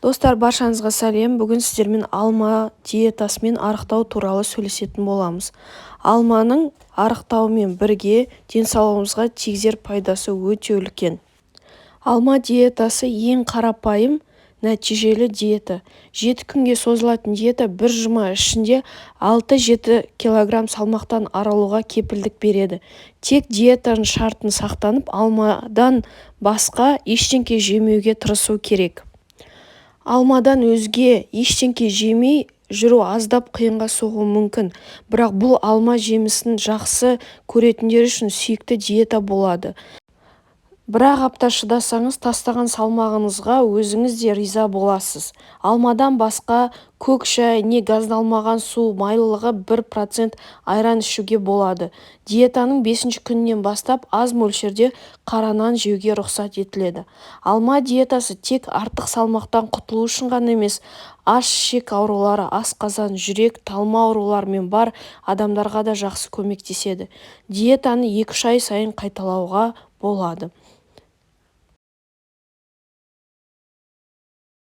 Достар, баршаңызға сәлем. Бүгін сіздермен алма диетасы мен арықтау туралы сөйлесетін боламыз. Алманың арықтауымен бірге денсаулығымызға тигізер пайдасы өте үлкен. Алма диетасы ең қарапайым, нәтижелі диета. 7 күнге созылатын диета бір жұма ішінде 6-7 кг салмақтан арылуға кепілдік береді. Тек диетаның шартын сақтанып, алмадан басқа ештеңе жемеуге тырысу керек. Алмадан өзге ештеңе жемей жүру аздап қиынға соғуы мүмкін, бірақ бұл алма жемісін жақсы көретіндер үшін сүйікті диета болады. Бір-ақ апта шыдасаңыз, тастаған салмағыңызға өзіңіз де риза боласыз. Алмадан басқа көк шай не газдалмаған су, майлылығы 1% айран ішуге болады. Диетаның 5-ші күнінен бастап аз мөлшерде қара нан жеуге рұқсат етіледі. Алма диетасы тек артық салмақтан құтылу үшін ғана емес, аш ішек аурулары, асқазан, жүрек, талма ауруларымен бар адамдарға да жақсы көмектеседі. Диетаны 2-3 ай сайын қайталауға болады.